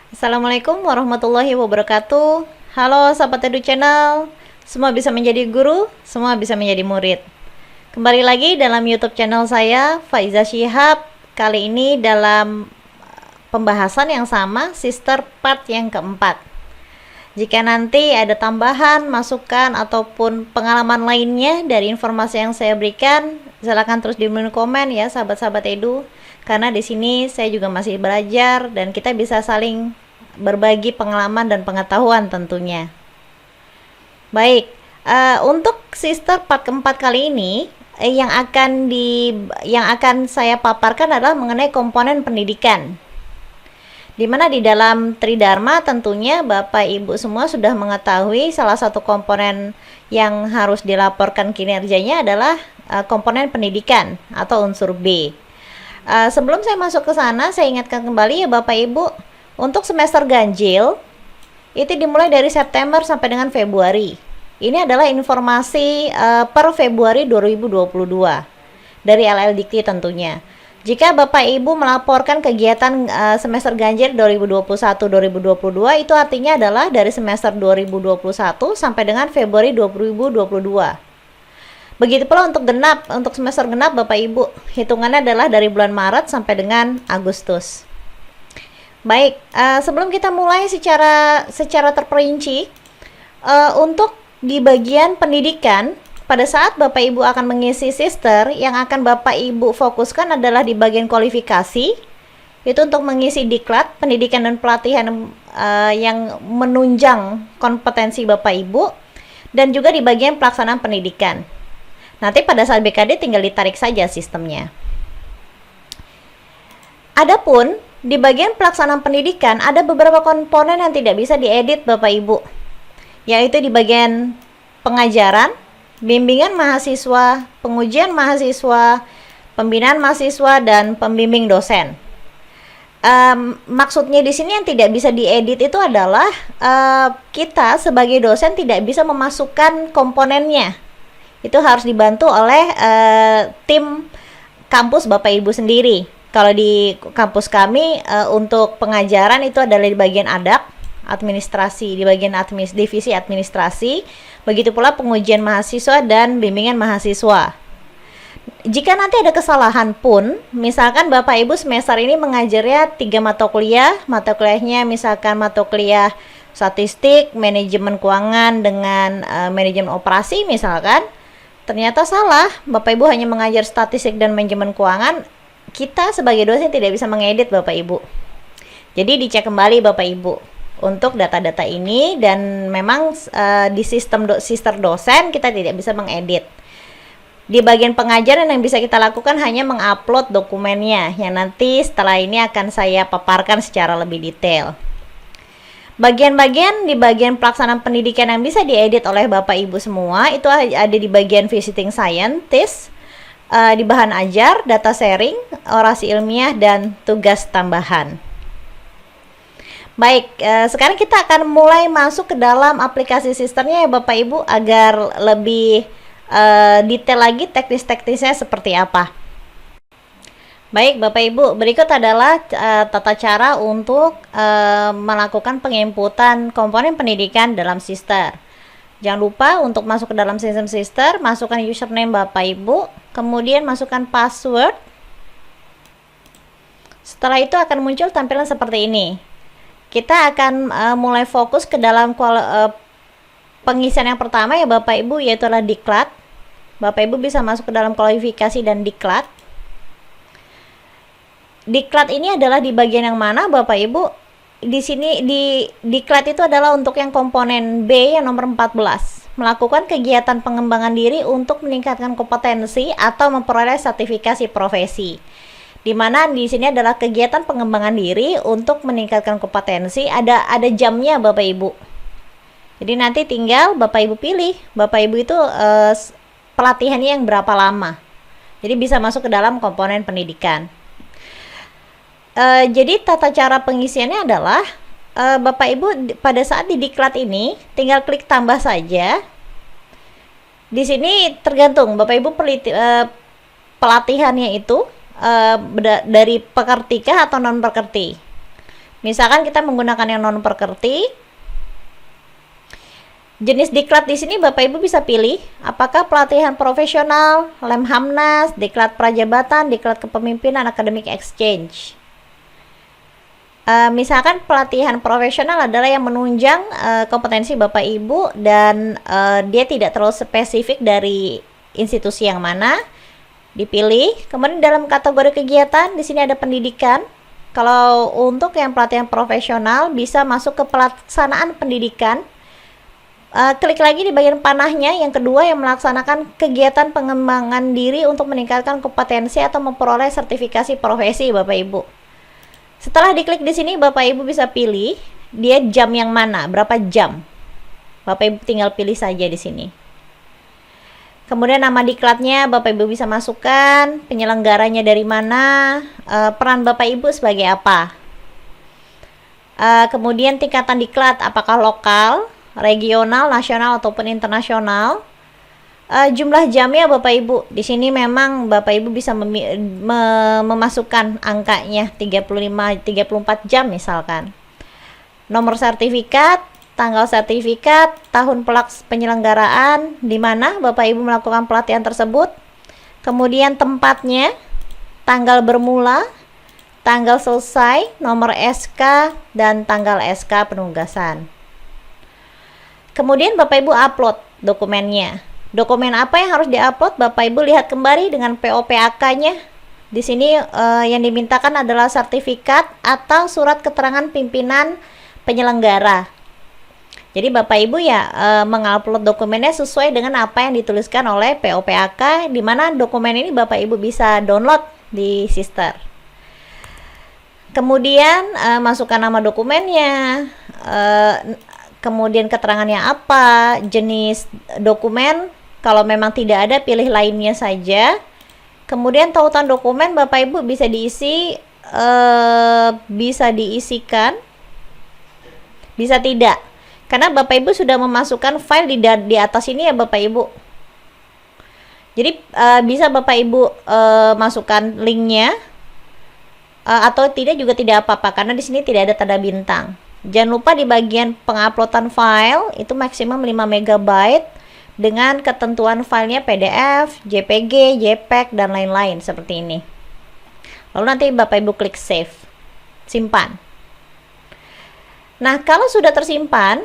Assalamualaikum warahmatullahi wabarakatuh. Halo sahabat Edu Channel. Semua bisa menjadi guru, semua bisa menjadi murid. Kembali lagi dalam YouTube channel saya, Faiza Shihab. Kali ini dalam pembahasan yang sama, Sister part yang keempat. Jika nanti ada tambahan, masukan, ataupun pengalaman lainnya dari informasi yang saya berikan, silakan terus di komen ya sahabat-sahabat Edu. Karena di sini saya juga masih belajar dan kita bisa saling berbagi pengalaman dan pengetahuan tentunya. Baik, untuk sister part keempat kali ini yang akan saya paparkan adalah mengenai komponen pendidikan. Dimana di dalam Tridharma tentunya Bapak Ibu semua sudah mengetahui salah satu komponen yang harus dilaporkan kinerjanya adalah komponen pendidikan atau unsur B. Sebelum saya masuk ke sana, saya ingatkan kembali ya Bapak Ibu, untuk semester ganjil itu dimulai dari September sampai dengan Februari. Ini adalah informasi per Februari 2022 dari LLDikti tentunya. Jika Bapak Ibu melaporkan kegiatan semester ganjil 2021-2022, itu artinya adalah dari semester 2021 sampai dengan Februari 2022. Begitu pula untuk genap, untuk semester genap Bapak Ibu, hitungannya adalah dari bulan Maret sampai dengan Agustus. Baik, sebelum kita mulai secara terperinci, untuk di bagian pendidikan, pada saat Bapak Ibu akan mengisi sister, yang akan Bapak Ibu fokuskan adalah di bagian kualifikasi, itu untuk mengisi diklat, pendidikan dan pelatihan yang menunjang kompetensi Bapak Ibu, dan juga di bagian pelaksanaan pendidikan. Nanti pada saat BKD tinggal ditarik saja sistemnya. Adapun di bagian pelaksanaan pendidikan ada beberapa komponen yang tidak bisa diedit Bapak Ibu, yaitu di bagian pengajaran, bimbingan mahasiswa, pengujian mahasiswa, pembinaan mahasiswa, dan pembimbing dosen. Maksudnya di sini yang tidak bisa diedit itu adalah kita sebagai dosen tidak bisa memasukkan komponennya. Itu harus dibantu oleh tim kampus Bapak Ibu sendiri. Kalau di kampus kami untuk pengajaran itu adalah di bagian adab, administrasi, di bagian divisi administrasi, begitu pula pengujian mahasiswa dan bimbingan mahasiswa. Jika nanti ada kesalahan pun, misalkan Bapak Ibu semester ini mengajarnya 3 mata kuliahnya misalkan mata kuliah statistik, manajemen keuangan dengan manajemen operasi misalkan, ternyata salah, Bapak Ibu hanya mengajar statistik dan manajemen keuangan, kita sebagai dosen tidak bisa mengedit Bapak Ibu. Jadi dicek kembali Bapak Ibu untuk data-data ini, dan memang di sistem sister dosen kita tidak bisa mengedit. Di bagian pengajaran yang bisa kita lakukan hanya mengupload dokumennya, yang nanti setelah ini akan saya paparkan secara lebih detail. Bagian-bagian di bagian pelaksanaan pendidikan yang bisa diedit oleh Bapak Ibu semua itu ada di bagian visiting scientist, di bahan ajar, data sharing, orasi ilmiah, dan tugas tambahan. Baik, sekarang kita akan mulai masuk ke dalam aplikasi sistemnya ya Bapak Ibu, agar lebih detail lagi teknis-teknisnya seperti apa. Baik Bapak Ibu, berikut adalah tata cara untuk melakukan penginputan komponen pendidikan dalam sister. Jangan lupa untuk masuk ke dalam sistem sister, masukkan username Bapak Ibu, kemudian masukkan password. Setelah itu akan muncul tampilan seperti ini. Kita akan mulai fokus ke dalam pengisian yang pertama ya Bapak Ibu, yaitu adalah diklat. Bapak Ibu bisa masuk ke dalam kualifikasi dan diklat. Diklat ini adalah di bagian yang mana Bapak Ibu? Di sini di diklat itu adalah untuk yang komponen B yang nomor 14, melakukan kegiatan pengembangan diri untuk meningkatkan kompetensi atau memperoleh sertifikasi profesi. Di mana di sini adalah kegiatan pengembangan diri untuk meningkatkan kompetensi, ada jamnya Bapak Ibu. Jadi nanti tinggal Bapak Ibu pilih, Bapak Ibu itu pelatihannya yang berapa lama. Jadi bisa masuk ke dalam komponen pendidikan. Jadi tata cara pengisiannya adalah Bapak Ibu pada saat di diklat ini tinggal klik tambah saja. Di sini tergantung Bapak Ibu pelatihannya itu dari pekerti kah atau non pekerti. Misalkan kita menggunakan yang non properti, jenis diklat di sini Bapak Ibu bisa pilih apakah pelatihan profesional, Lemhamnas, diklat prajabatan, diklat kepemimpinan, academic exchange. Misalkan pelatihan profesional adalah yang menunjang kompetensi Bapak Ibu dan dia tidak terlalu spesifik dari institusi yang mana, dipilih. Kemudian dalam kategori kegiatan di sini ada pendidikan. Kalau untuk yang pelatihan profesional bisa masuk ke pelaksanaan pendidikan. Klik lagi di bagian panahnya yang kedua yang melaksanakan kegiatan pengembangan diri untuk meningkatkan kompetensi atau memperoleh sertifikasi profesi Bapak Ibu. Setelah diklik di sini Bapak Ibu bisa pilih dia jam yang mana, berapa jam. Bapak Ibu tinggal pilih saja di sini. Kemudian nama diklatnya Bapak Ibu bisa masukkan, penyelenggaranya dari mana, peran Bapak Ibu sebagai apa. Kemudian tingkatan diklat apakah lokal, regional, nasional ataupun internasional. Jumlah jamnya Bapak Ibu di sini memang Bapak Ibu bisa memasukkan angkanya 34 jam misalkan. Nomor sertifikat, tanggal sertifikat, tahun penyelenggaraan, di mana Bapak Ibu melakukan pelatihan tersebut, kemudian tempatnya, tanggal bermula, tanggal selesai, nomor SK, dan tanggal SK penugasan. Kemudian Bapak Ibu upload dokumennya. Dokumen apa yang harus diupload? Bapak Ibu lihat kembali dengan POPAK-nya. Di sini yang dimintakan adalah sertifikat atau surat keterangan pimpinan penyelenggara. Jadi Bapak Ibu ya mengupload dokumennya sesuai dengan apa yang dituliskan oleh POPAK, di mana dokumen ini Bapak Ibu bisa download di Sister. Kemudian masukkan nama dokumennya, kemudian keterangannya apa, jenis dokumen, kalau memang tidak ada pilih lainnya saja. Kemudian tautan dokumen Bapak Ibu bisa diisi, bisa diisikan, bisa tidak. Karena Bapak Ibu sudah memasukkan file di atas ini ya Bapak Ibu. Jadi bisa Bapak Ibu masukkan linknya, atau tidak juga tidak apa-apa karena di sini tidak ada tanda bintang. Jangan lupa di bagian penguploadan file itu maksimum 5 MB dengan ketentuan filenya PDF, JPG, JPEG dan lain-lain seperti ini. Lalu nanti Bapak Ibu klik save, simpan. Nah, kalau sudah tersimpan,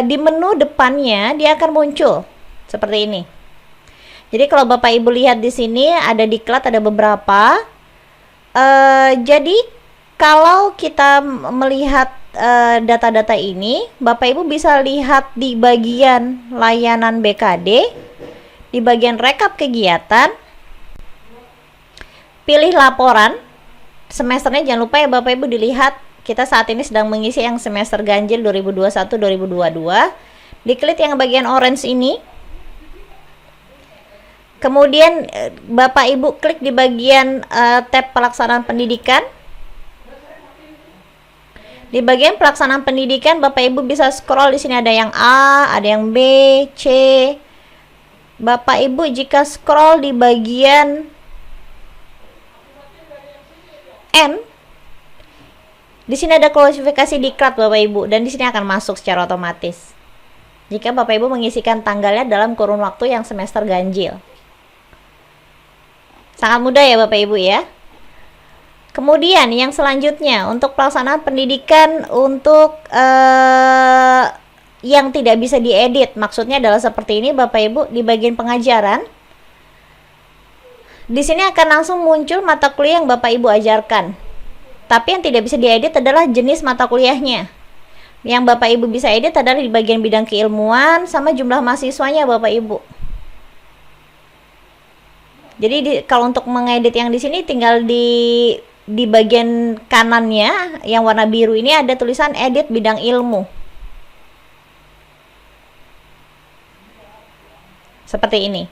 di menu depannya dia akan muncul seperti ini. Jadi kalau Bapak Ibu lihat di sini ada diklat, ada beberapa. Jadi kalau kita melihat data-data ini, Bapak Ibu bisa lihat di bagian layanan BKD, di bagian rekap kegiatan, pilih laporan semesternya. Jangan lupa ya Bapak Ibu dilihat, kita saat ini sedang mengisi yang semester ganjil 2021-2022. Diklik yang bagian orange ini. Kemudian Bapak Ibu klik di bagian tab pelaksanaan pendidikan. Di bagian pelaksanaan pendidikan Bapak Ibu bisa scroll, di sini ada yang A, ada yang B, C. Bapak Ibu jika scroll di bagian N, di sini ada klasifikasi diklat Bapak Ibu, dan di sini akan masuk secara otomatis jika Bapak Ibu mengisikan tanggalnya dalam kurun waktu yang semester ganjil. Sangat mudah ya Bapak Ibu ya. Kemudian yang selanjutnya untuk pelaksanaan pendidikan untuk yang tidak bisa diedit, maksudnya adalah seperti ini Bapak Ibu. Di bagian pengajaran, di sini akan langsung muncul mata kuliah yang Bapak Ibu ajarkan. Tapi yang tidak bisa diedit adalah jenis mata kuliahnya. Yang Bapak Ibu bisa edit adalah di bagian bidang keilmuan sama jumlah mahasiswanya Bapak Ibu. Jadi kalau untuk mengedit yang di sini tinggal di bagian kanannya yang warna biru ini ada tulisan edit bidang ilmu. Seperti ini.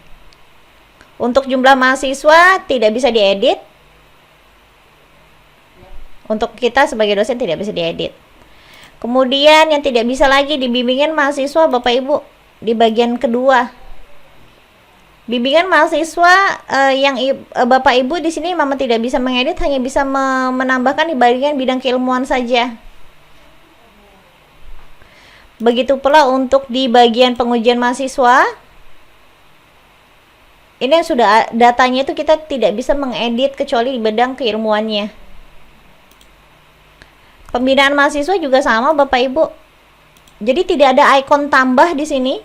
Untuk jumlah mahasiswa tidak bisa diedit. Untuk kita sebagai dosen tidak bisa diedit. Kemudian yang tidak bisa lagi dibimbingin mahasiswa Bapak Ibu di bagian kedua. Bimbingan mahasiswa yang Bapak Ibu di sini Mama tidak bisa mengedit, hanya bisa menambahkan di bagian bidang keilmuan saja. Begitu pula untuk di bagian pengujian mahasiswa. Ini yang sudah datanya itu kita tidak bisa mengedit kecuali di bidang keilmuannya. Pembinaan mahasiswa juga sama Bapak Ibu. Jadi tidak ada ikon tambah di sini.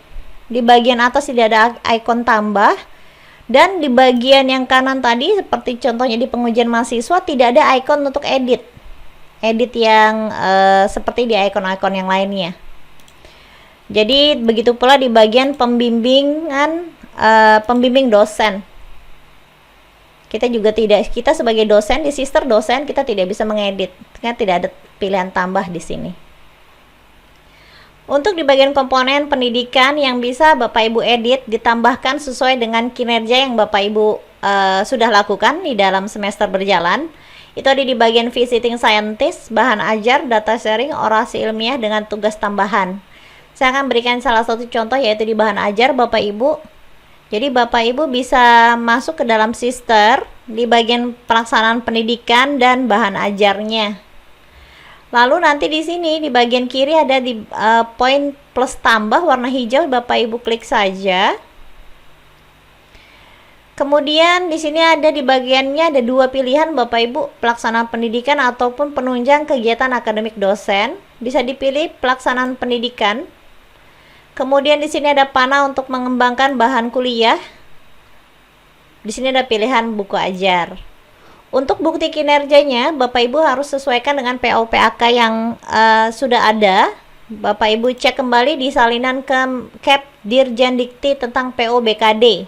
Di bagian atas tidak ada ikon tambah. Dan di bagian yang kanan tadi seperti contohnya di pengujian mahasiswa tidak ada ikon untuk edit. Edit yang seperti di ikon-ikon yang lainnya. Jadi begitu pula di bagian pembimbingan pembimbing dosen. Kita sebagai dosen, di sister dosen kita tidak bisa mengedit. Karena tidak ada pilihan tambah di sini. Untuk di bagian komponen pendidikan yang bisa Bapak Ibu edit ditambahkan sesuai dengan kinerja yang Bapak Ibu sudah lakukan di dalam semester berjalan. Itu ada di bagian visiting scientist, bahan ajar, data sharing, orasi ilmiah dengan tugas tambahan. Saya akan berikan salah satu contoh yaitu di bahan ajar Bapak Ibu. Jadi Bapak Ibu bisa masuk ke dalam sister di bagian pelaksanaan pendidikan dan bahan ajarnya. Lalu nanti di sini di bagian kiri ada di poin plus tambah warna hijau, Bapak Ibu klik saja. Kemudian di sini ada di bagiannya ada dua pilihan Bapak Ibu, pelaksanaan pendidikan ataupun penunjang kegiatan akademik dosen. Bisa dipilih pelaksanaan pendidikan. Kemudian di sini ada panah untuk mengembangkan bahan kuliah. Di sini ada pilihan buku ajar. Untuk bukti kinerjanya, Bapak Ibu harus sesuaikan dengan PO/PAK yang sudah ada. Bapak Ibu cek kembali di salinan Kep Dirjen Dikti tentang PO BKD.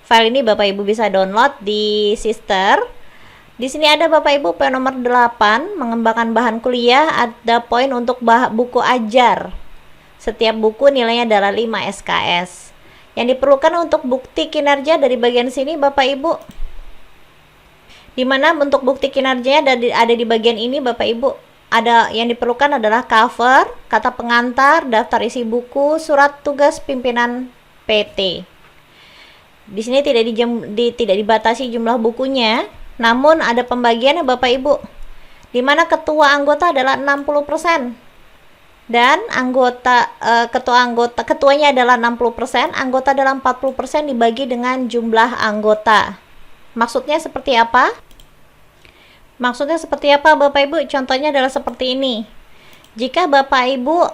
File ini Bapak Ibu bisa download di sister. Di sini ada Bapak Ibu PO nomor 8, mengembangkan bahan kuliah, ada poin untuk buku ajar. Setiap buku nilainya adalah 5 SKS. Yang diperlukan untuk bukti kinerja dari bagian sini Bapak Ibu, dimana bentuk bukti kinerjanya ada di bagian ini Bapak Ibu. Ada yang diperlukan adalah cover, kata pengantar, daftar isi buku, surat tugas pimpinan PT. Di sini tidak dibatasi jumlah bukunya, namun ada pembagiannya Bapak Ibu, dimana ketua anggota adalah 60%. Dan ketuanya adalah 60%, anggota adalah 40% dibagi dengan jumlah anggota. Maksudnya seperti apa? Maksudnya seperti apa Bapak Ibu? Contohnya adalah seperti ini. Jika Bapak Ibu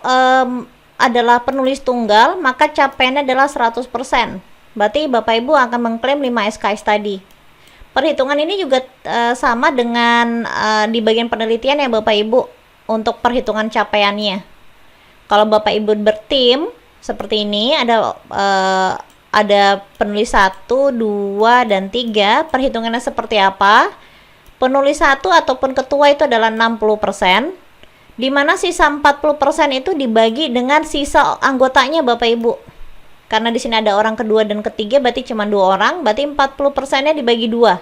adalah penulis tunggal, maka capaiannya adalah 100%. Berarti Bapak Ibu akan mengklaim 5 SKS tadi. Perhitungan ini juga sama dengan di bagian penelitian ya Bapak Ibu, untuk perhitungan capaiannya. Kalau Bapak Ibu bertim seperti ini, ada penulis 1, 2, dan 3. Perhitungannya seperti apa? Penulis 1 ataupun ketua itu adalah 60%, dimana sisa 40% itu dibagi dengan sisa anggotanya Bapak Ibu. Karena di sini ada orang kedua dan ketiga, berarti cuma 2 orang, berarti 40%-nya dibagi 2.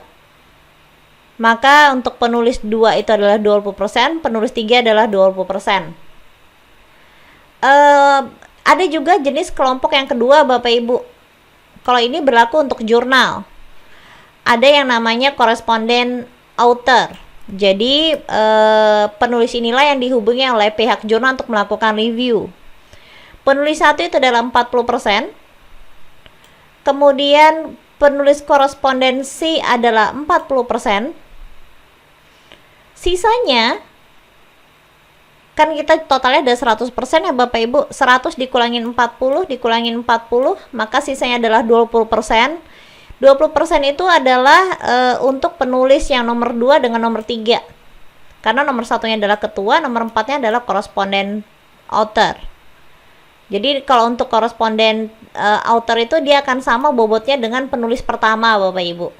Maka untuk penulis 2 itu adalah 20%, penulis 3 adalah 20%. Ada juga jenis kelompok yang kedua Bapak Ibu. Kalau ini berlaku untuk jurnal. Ada yang namanya koresponden author. Jadi penulis inilah yang dihubungi oleh pihak jurnal untuk melakukan review. Penulis 1 itu adalah 40%. Kemudian penulis korespondensi adalah 40%. Sisanya kan kita totalnya ada 100% ya Bapak Ibu. 100 dikurangin 40 dikurangin 40, maka sisanya adalah 20%. 20% itu adalah untuk penulis yang nomor 2 dengan nomor 3. Karena nomor 1-nya adalah ketua, nomor 4-nya adalah koresponden author. Jadi kalau untuk koresponden author itu dia akan sama bobotnya dengan penulis pertama Bapak Ibu.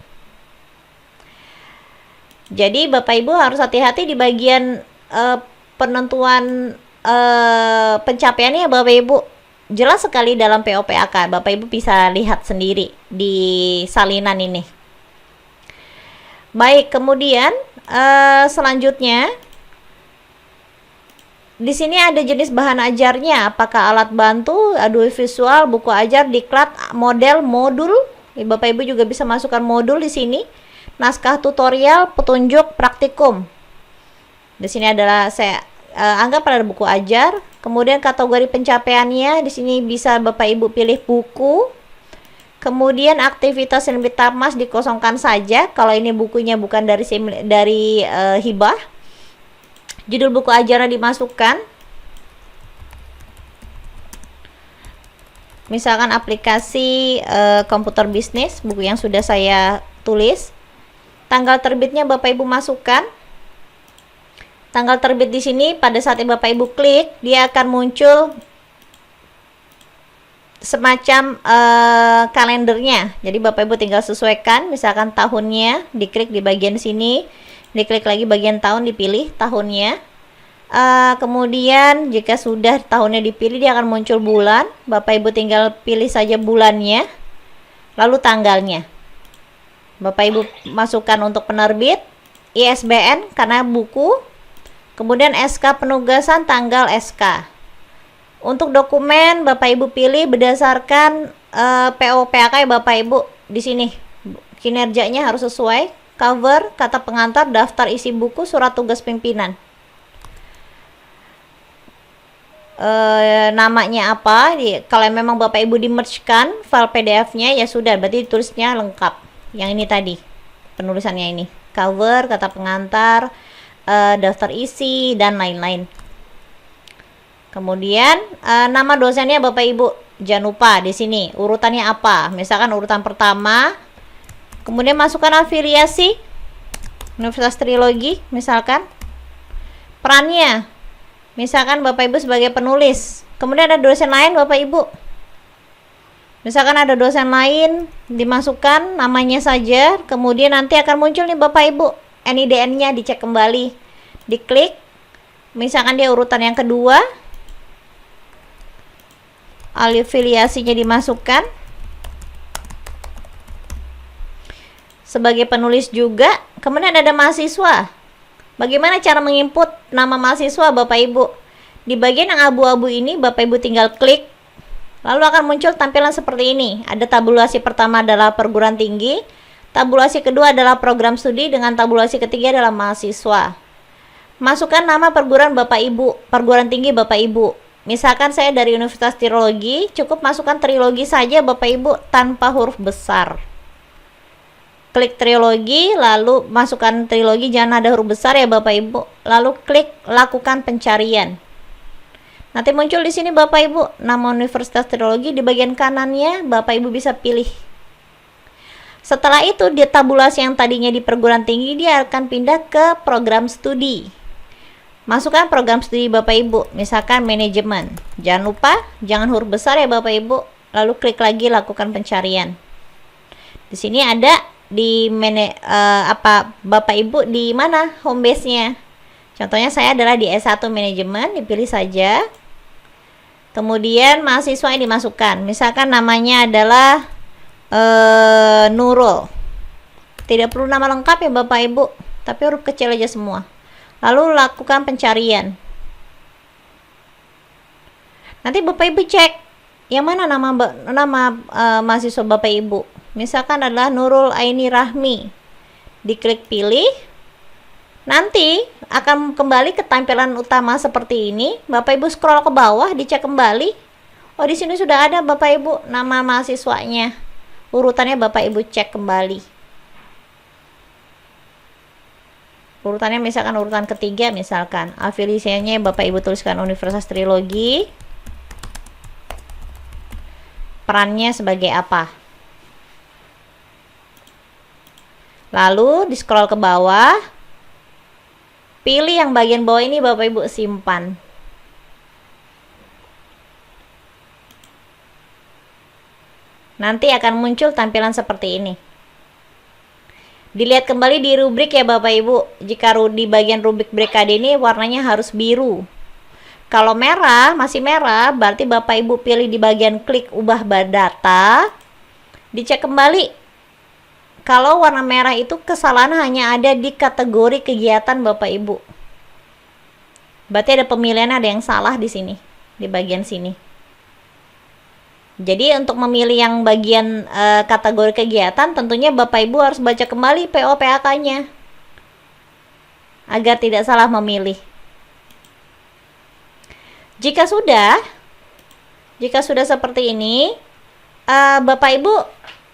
Jadi Bapak Ibu harus hati-hati di bagian penentuan pencapaiannya Bapak Ibu. Jelas sekali dalam PO/PAK. Bapak Ibu bisa lihat sendiri di salinan ini. Baik, kemudian selanjutnya di sini ada jenis bahan ajarnya, apakah alat bantu, audiovisual, buku ajar, diklat, model, modul Bapak Ibu juga bisa masukkan modul di sini. Naskah tutorial, petunjuk, praktikum. Di sini adalah saya anggap pada buku ajar. Kemudian kategori pencapaiannya di sini bisa Bapak Ibu pilih buku. Kemudian aktivitas yang lebih tamas dikosongkan saja kalau ini bukunya bukan dari hibah. Judul buku ajarnya dimasukkan. Misalkan aplikasi komputer bisnis, buku yang sudah saya tulis. Tanggal terbitnya Bapak Ibu masukkan. Tanggal terbit di sini pada saat Bapak Ibu klik, dia akan muncul semacam kalendernya. Jadi Bapak Ibu tinggal sesuaikan, misalkan tahunnya, diklik di bagian sini, diklik lagi bagian tahun, dipilih tahunnya. Kemudian jika sudah tahunnya dipilih, dia akan muncul bulan. Bapak Ibu tinggal pilih saja bulannya, lalu tanggalnya. Bapak Ibu masukkan untuk penerbit, ISBN karena buku, kemudian SK penugasan, tanggal SK. Untuk dokumen Bapak Ibu pilih berdasarkan PO PAK Bapak Ibu di sini. Kinerjanya harus sesuai, cover, kata pengantar, daftar isi buku, surat tugas pimpinan. Namanya apa? Kalau memang Bapak Ibu di-merge-kan file PDF-nya ya sudah, berarti tulisnya lengkap. Yang ini tadi penulisannya ini, cover, kata pengantar, daftar isi dan lain-lain. Kemudian nama dosennya Bapak Ibu jangan lupa di sini urutannya apa, misalkan urutan pertama. Kemudian masukkan afiliasi Universitas Trilogi, misalkan perannya, misalkan Bapak Ibu sebagai penulis. Kemudian ada dosen lain Bapak Ibu, misalkan ada dosen lain, dimasukkan namanya saja. Kemudian nanti akan muncul nih Bapak Ibu NIDN-nya, dicek kembali, diklik. Misalkan dia urutan yang kedua, afiliasinya dimasukkan. Sebagai penulis juga. Kemudian ada mahasiswa. Bagaimana cara menginput nama mahasiswa Bapak Ibu? Di bagian yang abu-abu ini Bapak Ibu tinggal klik, lalu akan muncul tampilan seperti ini. Ada tabulasi pertama adalah perguruan tinggi, tabulasi kedua adalah program studi, dengan tabulasi ketiga adalah mahasiswa. Masukkan nama perguruan Bapak Ibu, perguruan tinggi Bapak Ibu. Misalkan saya dari Universitas Trilogi, cukup masukkan Trilogi saja Bapak Ibu tanpa huruf besar. Klik Trilogi, lalu masukkan Trilogi, jangan ada huruf besar ya Bapak Ibu. Lalu klik lakukan pencarian. Nanti muncul di sini Bapak Ibu nama Universitas Trilogi, di bagian kanannya Bapak Ibu bisa pilih. Setelah itu di tabulasi yang tadinya di perguruan tinggi, dia akan pindah ke program studi. Masukkan program studi Bapak Ibu, misalkan manajemen. Jangan lupa jangan huruf besar ya Bapak Ibu. Lalu klik lagi lakukan pencarian. Di sini ada di Bapak Ibu di mana home base-nya. Contohnya saya adalah di S1 manajemen, dipilih saja. Kemudian mahasiswa yang dimasukkan, misalkan namanya adalah Nurul. Tidak perlu nama lengkap ya Bapak Ibu, tapi huruf kecil aja semua. Lalu lakukan pencarian. Nanti Bapak Ibu cek yang mana nama mahasiswa Bapak Ibu. Misalkan adalah Nurul Aini Rahmi. Diklik pilih. Nanti akan kembali ke tampilan utama seperti ini. Bapak Ibu scroll ke bawah, dicek kembali. Oh, di sini sudah ada Bapak Ibu nama mahasiswanya. Urutannya Bapak Ibu cek kembali. Urutannya misalkan urutan ketiga, misalkan afiliasinya Bapak Ibu tuliskan Universitas Trilogi. Perannya sebagai apa? Lalu di scroll ke bawah, pilih yang bagian bawah ini Bapak Ibu simpan. Nanti akan muncul tampilan seperti ini. Dilihat kembali di rubrik ya Bapak Ibu. Jika di bagian rubrik BKD ini warnanya harus biru. Kalau merah, masih merah, berarti Bapak Ibu pilih di bagian klik ubah data. Dicek kembali. Kalau warna merah itu kesalahan hanya ada di kategori kegiatan Bapak Ibu. Berarti ada pemilihan, ada yang salah di sini, di bagian sini. Jadi untuk memilih yang bagian kategori kegiatan, tentunya Bapak Ibu harus baca kembali PO/PAK-nya agar tidak salah memilih. Jika sudah seperti ini, Bapak Ibu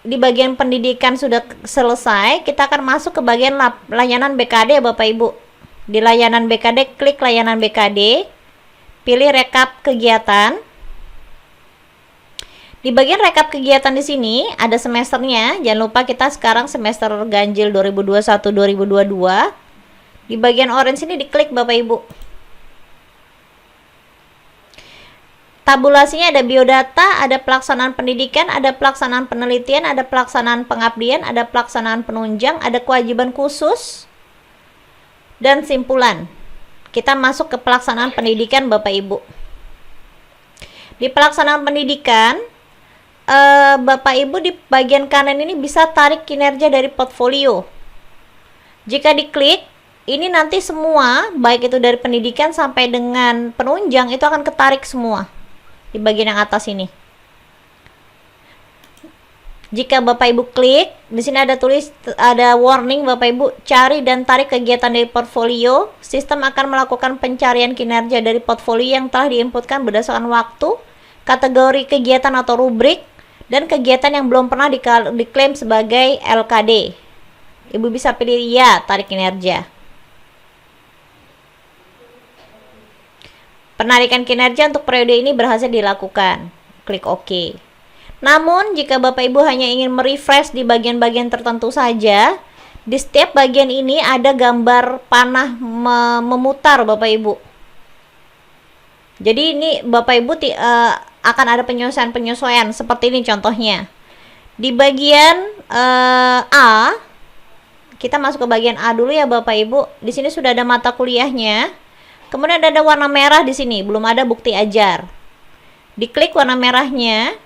di bagian pendidikan sudah selesai, kita akan masuk ke bagian layanan BKD Bapak Ibu. Di layanan BKD, klik layanan BKD, pilih rekap kegiatan. Di bagian rekap kegiatan di sini ada semesternya. Jangan lupa kita sekarang semester ganjil 2021-2022. Di bagian orange ini diklik Bapak Ibu. Tabulasinya ada biodata, ada pelaksanaan pendidikan, ada pelaksanaan penelitian, ada pelaksanaan pengabdian, ada pelaksanaan penunjang, ada kewajiban khusus, dan simpulan. Kita masuk ke pelaksanaan pendidikan Bapak Ibu. Di pelaksanaan pendidikan, Bapak Ibu di bagian kanan ini bisa tarik kinerja dari portfolio. Jika diklik, ini nanti semua, baik itu dari pendidikan sampai dengan penunjang, itu akan ketarik semua di bagian yang atas ini. Jika Bapak Ibu klik, di sini ada warning Bapak Ibu, cari dan tarik kegiatan dari portfolio. Sistem akan melakukan pencarian kinerja dari portfolio yang telah diinputkan berdasarkan waktu, kategori kegiatan atau rubrik, dan kegiatan yang belum pernah diklaim sebagai LKD. Ibu bisa pilih ya, tarik kinerja. Penarikan kinerja untuk periode ini berhasil dilakukan. Klik OK. Namun, jika Bapak Ibu hanya ingin merefresh di bagian-bagian tertentu saja, di setiap bagian ini ada gambar panah memutar Bapak Ibu. Jadi ini Bapak Ibu akan ada penyesuaian seperti ini contohnya. Di bagian A, kita masuk ke bagian A dulu ya Bapak Ibu. Di sini sudah ada mata kuliahnya. Kemudian ada warna merah di sini, belum ada bukti ajar. Diklik warna merahnya.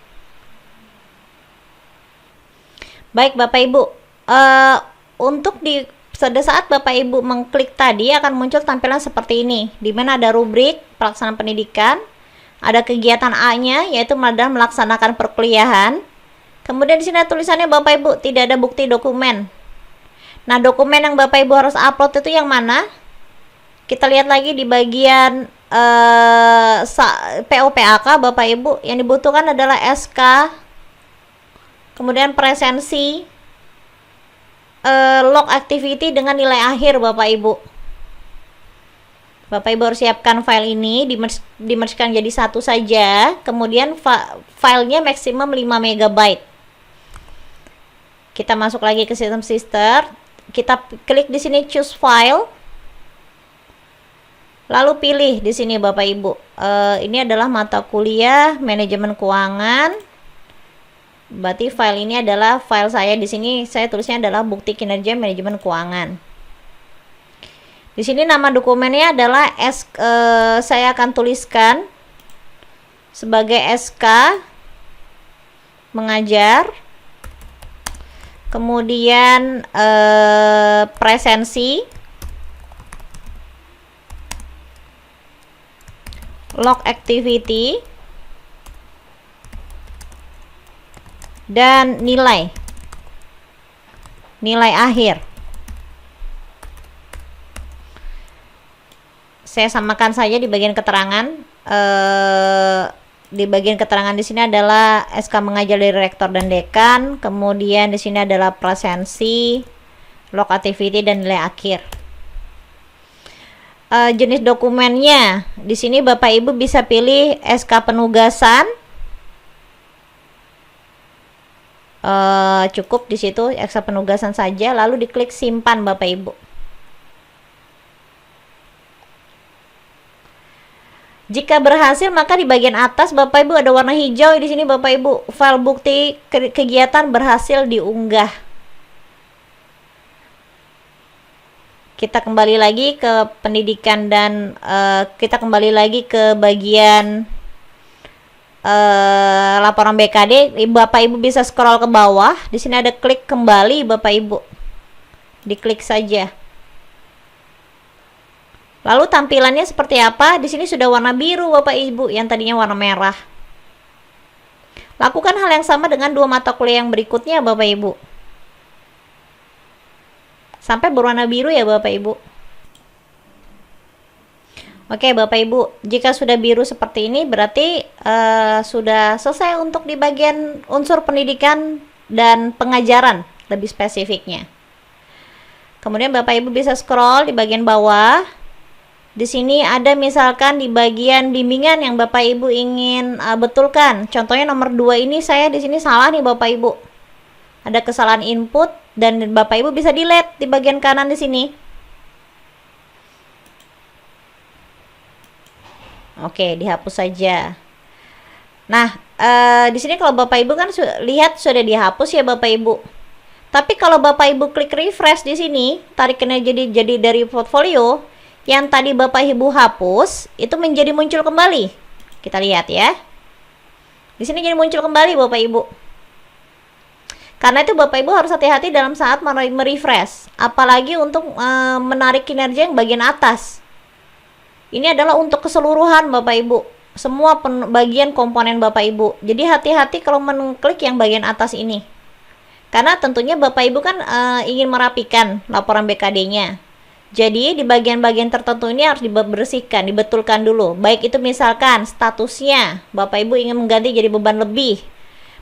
Baik Bapak Ibu, untuk pada saat Bapak Ibu mengklik tadi akan muncul tampilan seperti ini, di mana ada rubrik pelaksanaan pendidikan, ada kegiatan A-nya yaitu melaksanakan perkuliahan. Kemudian di sini tulisannya Bapak Ibu tidak ada bukti dokumen. Nah, dokumen yang Bapak Ibu harus upload itu yang mana? Kita lihat lagi di bagian PO/PAK Bapak Ibu, yang dibutuhkan adalah SK, kemudian presensi, log activity dengan nilai akhir Bapak Ibu. Bapak Ibu harus siapkan file ini, di-merge-kan jadi satu saja, kemudian filenya maksimum 5 MB. Kita masuk lagi ke sistem sister, kita klik di sini choose file. Lalu pilih di sini Bapak Ibu. Ini adalah mata kuliah manajemen keuangan. Berarti file ini adalah file saya. Di sini saya tulisnya adalah bukti kinerja manajemen keuangan. Di sini nama dokumennya adalah saya akan tuliskan sebagai SK mengajar. Kemudian presensi, log activity, dan nilai akhir. Saya samakan saja di bagian keterangan. Di bagian keterangan di sini adalah SK mengajar dari rektor dan dekan, kemudian di sini adalah presensi, log activity, dan nilai akhir. Jenis dokumennya di sini Bapak Ibu bisa pilih SK penugasan, cukup di situ SK penugasan saja, lalu diklik simpan Bapak Ibu. Jika berhasil, maka di bagian atas Bapak Ibu ada warna hijau. Di sini Bapak Ibu, file bukti kegiatan berhasil diunggah. Kita kembali lagi ke pendidikan dan kita kembali lagi ke bagian laporan BKD. Bapak Ibu bisa scroll ke bawah. Di sini ada klik kembali Bapak Ibu. Diklik saja. Lalu tampilannya seperti apa? Di sini sudah warna biru Bapak Ibu, yang tadinya warna merah. Lakukan hal yang sama dengan dua mata kuliah yang berikutnya, Bapak Ibu. Sampai berwarna biru ya, Bapak Ibu. Oke, Bapak Ibu, jika sudah biru seperti ini berarti sudah selesai untuk di bagian unsur pendidikan dan pengajaran lebih spesifiknya. Kemudian Bapak Ibu bisa scroll di bagian bawah. Di sini ada misalkan di bagian bimbingan yang Bapak Ibu ingin betulkan. Contohnya nomor 2 ini saya di sini salah nih Bapak Ibu. Ada kesalahan input dan Bapak Ibu bisa delete di bagian kanan di sini. Oke, dihapus saja. Nah, di sini kalau Bapak Ibu kan lihat sudah dihapus ya Bapak Ibu. Tapi kalau Bapak Ibu klik refresh di sini, tarikannya jadi dari portfolio, yang tadi Bapak Ibu hapus itu menjadi muncul kembali. Kita lihat ya. Di sini jadi muncul kembali Bapak Ibu. Karena itu Bapak Ibu harus hati-hati dalam saat merefresh, apalagi untuk menarik kinerja yang bagian atas. Ini adalah untuk keseluruhan Bapak Ibu, semua bagian komponen Bapak Ibu. Jadi hati-hati kalau mengklik yang bagian atas ini. Karena tentunya Bapak Ibu kan ingin merapikan laporan BKD-nya. Jadi di bagian-bagian tertentu ini harus dibersihkan, dibetulkan dulu. Baik itu misalkan statusnya, Bapak Ibu ingin mengganti jadi beban lebih.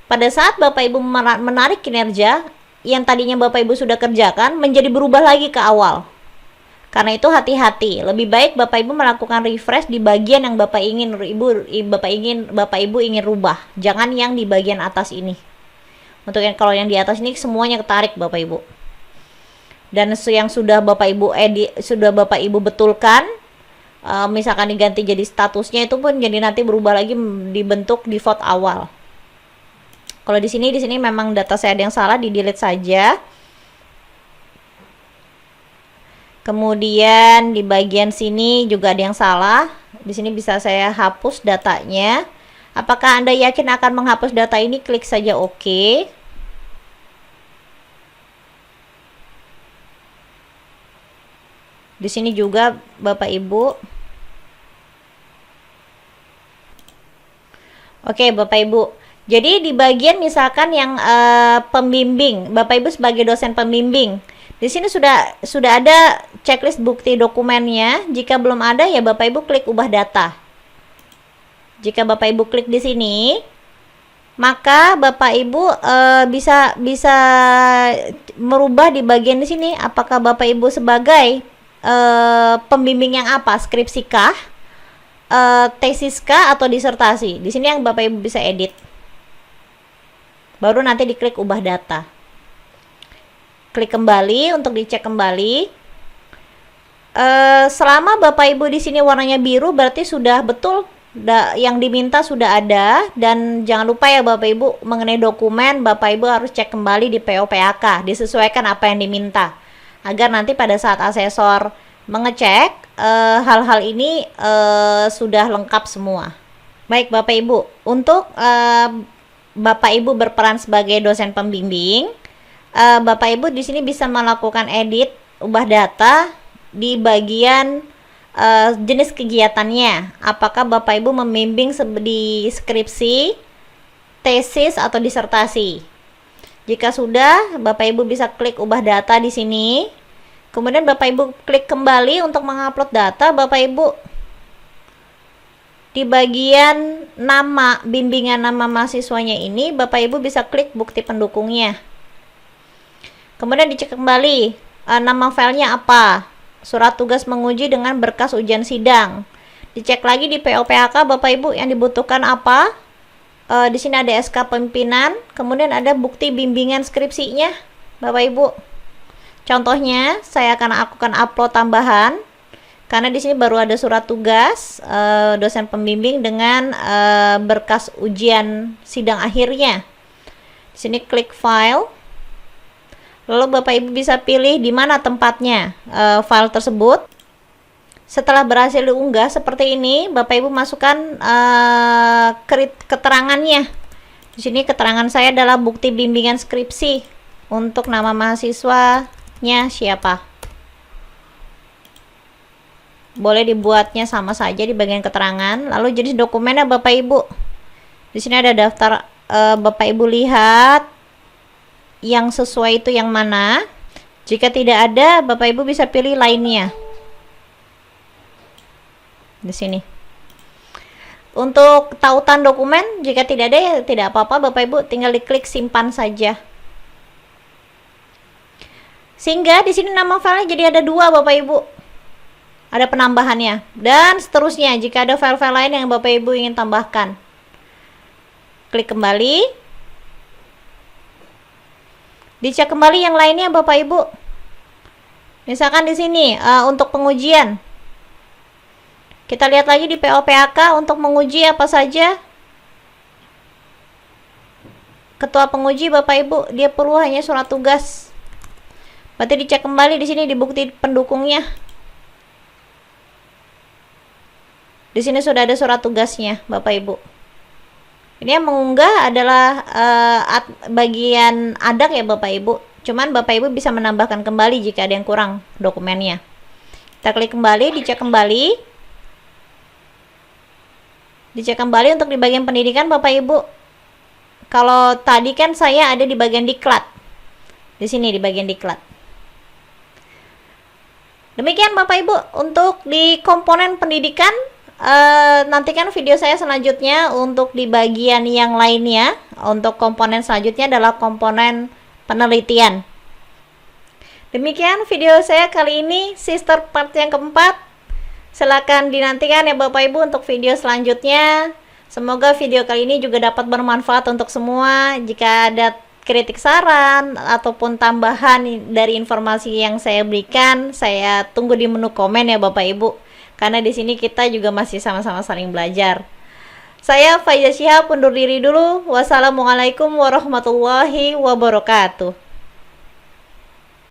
Pada saat Bapak Ibu menarik kinerja, yang tadinya Bapak Ibu sudah kerjakan, menjadi berubah lagi ke awal. Karena itu hati-hati, lebih baik Bapak Ibu melakukan refresh di bagian yang Bapak Ibu ingin rubah. Jangan yang di bagian atas ini. Untuk kalau yang di atas ini semuanya ketarik Bapak Ibu. Dan yang sudah Bapak Ibu betulkan, misalkan diganti jadi statusnya itu pun jadi nanti berubah lagi dibentuk default awal. Kalau di sini memang data saya ada yang salah, di delete saja. Kemudian di bagian sini juga ada yang salah. Di sini bisa saya hapus datanya. Apakah Anda yakin akan menghapus data ini? Klik saja OK. Di sini juga Bapak Ibu. Oke, Bapak Ibu. Jadi di bagian misalkan yang pembimbing, Bapak Ibu sebagai dosen pembimbing, di sini sudah ada checklist bukti dokumennya. Jika belum ada ya Bapak Ibu klik ubah data. Jika Bapak Ibu klik di sini, maka Bapak Ibu bisa merubah di bagian di sini. Apakah Bapak Ibu sebagai pembimbing yang apa? Skripsikah, tesiskah, atau disertasi? Di sini yang Bapak Ibu bisa edit. Baru nanti diklik ubah data. Klik kembali untuk dicek kembali. Selama Bapak Ibu di sini warnanya biru berarti sudah betul yang diminta sudah ada. Dan jangan lupa ya Bapak Ibu, mengenai dokumen Bapak Ibu harus cek kembali di PO/PAK, disesuaikan apa yang diminta, agar nanti pada saat asesor mengecek hal-hal ini sudah lengkap semua. Baik Bapak Ibu, untuk Bapak Ibu berperan sebagai dosen pembimbing, Bapak Ibu di sini bisa melakukan edit, ubah data di bagian jenis kegiatannya. Apakah Bapak Ibu membimbing di skripsi, tesis, atau disertasi? Jika sudah, Bapak Ibu bisa klik ubah data di sini. Kemudian Bapak Ibu klik kembali untuk mengupload data. Bapak Ibu di bagian nama bimbingan nama mahasiswanya ini, Bapak Ibu bisa klik bukti pendukungnya. Kemudian dicek kembali nama filenya apa, surat tugas menguji dengan berkas ujian sidang. Dicek lagi di PO/PAK Bapak Ibu yang dibutuhkan apa. Di sini ada SK pimpinan, kemudian ada bukti bimbingan skripsinya Bapak Ibu. Contohnya saya akan upload tambahan karena di sini baru ada surat tugas dosen pembimbing dengan berkas ujian sidang akhirnya. Di sini klik file. Lalu Bapak Ibu bisa pilih di mana tempatnya file tersebut. Setelah berhasil diunggah seperti ini, Bapak Ibu masukkan keterangannya. Di sini keterangan saya adalah bukti bimbingan skripsi untuk nama mahasiswanya siapa. Boleh dibuatnya sama saja di bagian keterangan. Lalu jenis dokumennya Bapak Ibu. Di sini ada daftar Bapak Ibu lihat yang sesuai itu yang mana. Jika tidak ada, Bapak Ibu bisa pilih lainnya. Di sini. Untuk tautan dokumen, jika tidak ada ya tidak apa-apa, Bapak Ibu tinggal diklik simpan saja. Sehingga di sini nama filenya jadi ada 2, Bapak Ibu. Ada penambahannya dan seterusnya jika ada file-file lain yang Bapak Ibu ingin tambahkan. Klik kembali. Dicek kembali yang lainnya Bapak Ibu. Misalkan di sini untuk pengujian. Kita lihat lagi di POPAK untuk menguji apa saja. Ketua penguji Bapak Ibu, dia perlu hanya surat tugas. Berarti dicek kembali di sini di bukti pendukungnya. Di sini sudah ada surat tugasnya, Bapak Ibu. Ini yang mengunggah adalah bagian adak ya, Bapak Ibu. Cuman Bapak Ibu bisa menambahkan kembali jika ada yang kurang dokumennya. Kita klik kembali, dicek kembali. Dicek kembali untuk di bagian pendidikan, Bapak Ibu. Kalau tadi kan saya ada di bagian diklat. Di sini di bagian diklat. Demikian Bapak Ibu untuk di komponen pendidikan. Nantikan video saya selanjutnya untuk di bagian yang lainnya. Untuk komponen selanjutnya adalah komponen penelitian. Demikian video saya kali ini, sister part yang keempat. Silakan dinantikan ya Bapak Ibu untuk video selanjutnya. Semoga video kali ini juga dapat bermanfaat untuk semua. Jika ada kritik, saran ataupun tambahan dari informasi yang saya berikan, saya tunggu di menu komen ya Bapak Ibu. Karena di sini kita juga masih sama-sama saling belajar. Saya Faizah Shihab undur diri dulu. Wassalamualaikum warahmatullahi wabarakatuh.